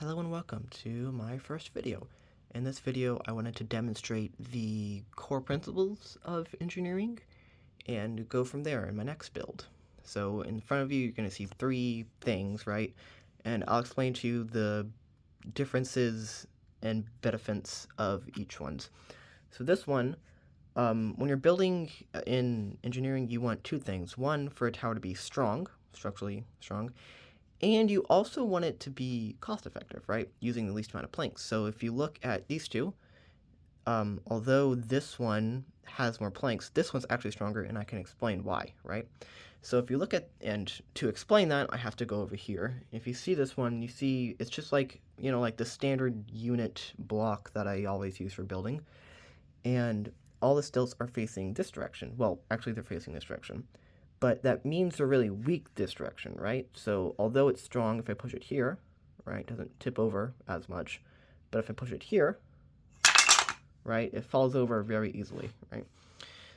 Hello and welcome to my first video. In this video, I wanted to demonstrate the core principles of engineering and go from there in my next build. So in front of you, you're going to see three things, right? And I'll explain to you the differences and benefits of each one. So this one, when you're building in engineering, you want two things. One, for a tower to be strong, structurally strong, and you also want it to be cost effective, right? Using the least amount of planks. So if you look at these two, although this one has more planks, this one's actually stronger, and I can explain why, right? So if you look at, and to explain that, I have to go over here. If you see this one, you see it's just like, like the standard unit block that I always use for building. And all the stilts are facing this direction. Well, actually they're facing this direction. But that means they're really weak this direction, right? So although it's strong, if I push it here, right, it doesn't tip over as much. But if I push it here, right, it falls over very easily, right?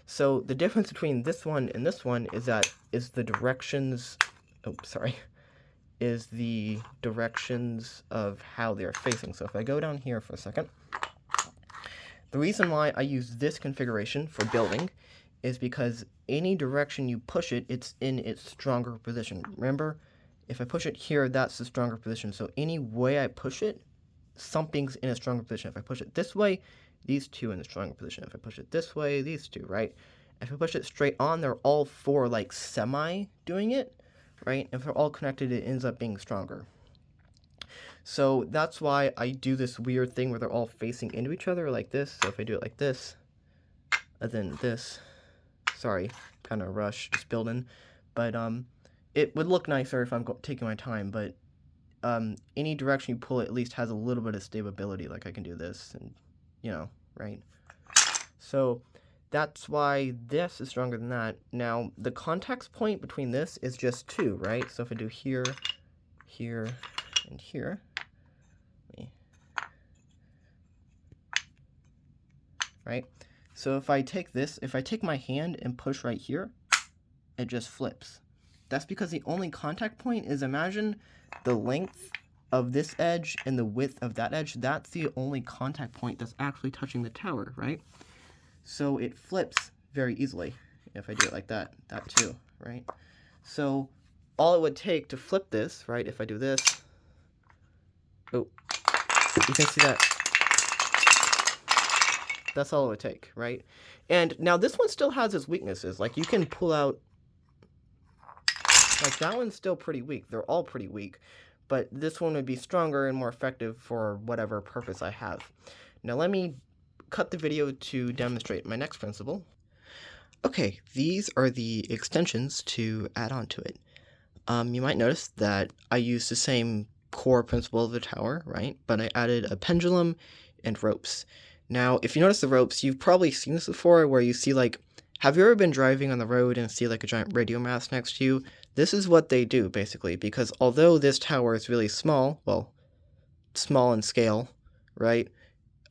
So the difference between this one and this one is the directions, is the directions of how they're facing. So if I go down here for a second, the reason why I use this configuration for building is because any direction you push it, it's in its stronger position. Remember, if I push it here, that's the stronger position. So any way I push it, something's in a stronger position. If I push it this way, these two in the stronger position. If I push it this way, these two, right? If I push it straight on, they're all four like semi doing it, right? If they're all connected, it ends up being stronger. So that's why I do this weird thing where they're all facing into each other like this. So if I do it like this, and then this, sorry, kind of rush, just building, but it would look nicer if I'm taking my time, but any direction you pull it at least has a little bit of stability, like I can do this, and right? So that's why this is stronger than that. Now, the contact point between this is just 2, right? So if I do here, here, and here, right? So if I take this, if I take my hand and push right here, it just flips. That's because the only contact point is, imagine the length of this edge and the width of that edge. That's the only contact point that's actually touching the tower, right? So it flips very easily. If I do it like that, that too, right? So all it would take to flip this, right, if I do this, oh, you can see that. That's all it would take, right? And now this one still has its weaknesses. Like, you can pull out, like, that one's still pretty weak. They're all pretty weak. But this one would be stronger and more effective for whatever purpose I have. Now let me cut the video to demonstrate my next principle. Okay, these are the extensions to add on to it. You might notice that I used the same core principle of the tower, right? But I added a pendulum and ropes. Now, if you notice the ropes, you've probably seen this before, where you see, like, have you ever been driving on the road and see, like, a giant radio mast next to you? This is what they do, basically, because although this tower is really small, well, small in scale, right?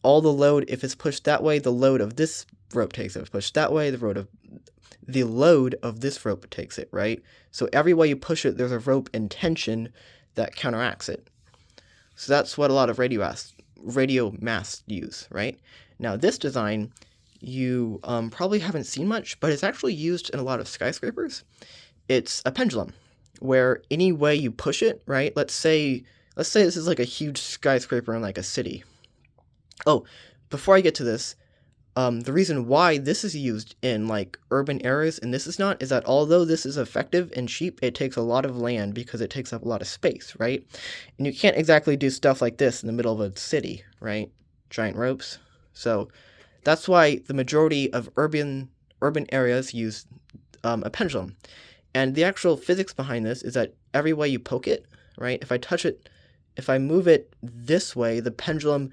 All the load, if it's pushed that way, the load of this rope takes it. If it's pushed that way, the load of this rope takes it, right? So every way you push it, there's a rope in tension that counteracts it. So that's what a lot of radio masts use, right? Now this design, you probably haven't seen much, but it's actually used in a lot of skyscrapers. It's a pendulum, where any way you push it, right? Let's say this is like a huge skyscraper in like a city. Oh, before I get to this, the reason why this is used in like urban areas and this is not is that although this is effective and cheap, it takes a lot of land because it takes up a lot of space, right? And you can't exactly do stuff like this in the middle of a city, right? Giant ropes. So that's why the majority of urban areas use a pendulum. And the actual physics behind this is that every way you poke it, right? If I touch it, if I move it this way, the pendulum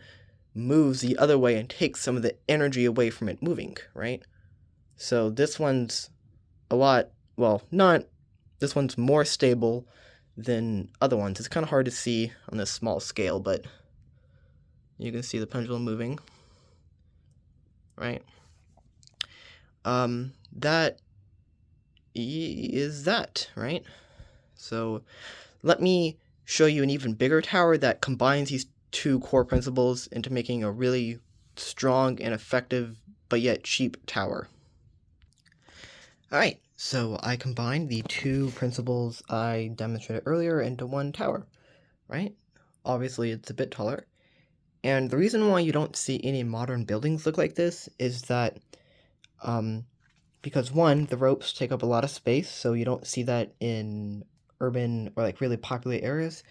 moves the other way and takes some of the energy away from it moving, right? So this one's this one's more stable than other ones. It's kind of hard to see on this small scale, but you can see the pendulum moving, right? That is that, right? So let me show you an even bigger tower that combines these two core principles into making a really strong and effective but yet cheap tower. Alright, so I combined the two principles I demonstrated earlier into one tower, right? Obviously it's a bit taller. And the reason why you don't see any modern buildings look like this is that because one, the ropes take up a lot of space, so you don't see that in urban or like really popular areas.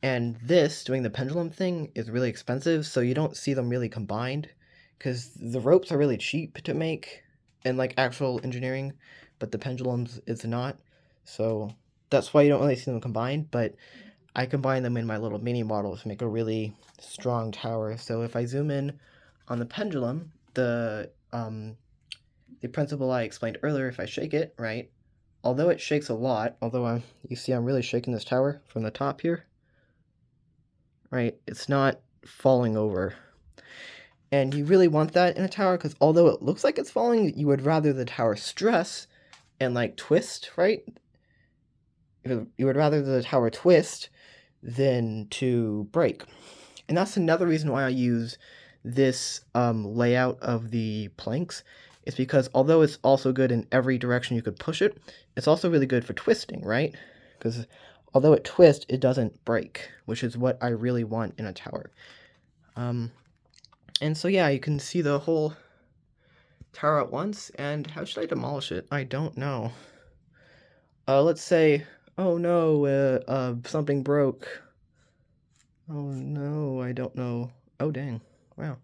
And this, doing the pendulum thing, is really expensive, so you don't see them really combined, because the ropes are really cheap to make in like actual engineering, but the pendulums is not. So that's why you don't really see them combined, but I combine them in my little mini model to make a really strong tower. So if I zoom in on the pendulum, the principle I explained earlier, if I shake it, right, although it shakes a lot, although you see I'm really shaking this tower from the top here, right, it's not falling over. And you really want that in a tower, because although it looks like it's falling, you would rather the tower stress and like twist, right? You would rather the tower twist than to break. And that's another reason why I use this layout of the planks. It's because although it's also good in every direction you could push it, it's also really good for twisting, right? Because although it twists, it doesn't break, which is what I really want in a tower. And so yeah, you can see the whole tower at once. And how should I demolish it? I don't know. Let's say, oh no, something broke. Oh no, I don't know. Oh dang, wow.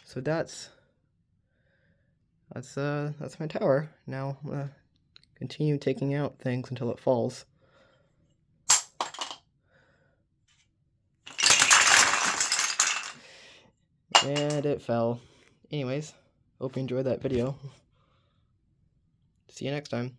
So that's my tower. Now I'm gonna continue taking out things until it falls. And it fell. Anyways, hope you enjoyed that video. See you next time.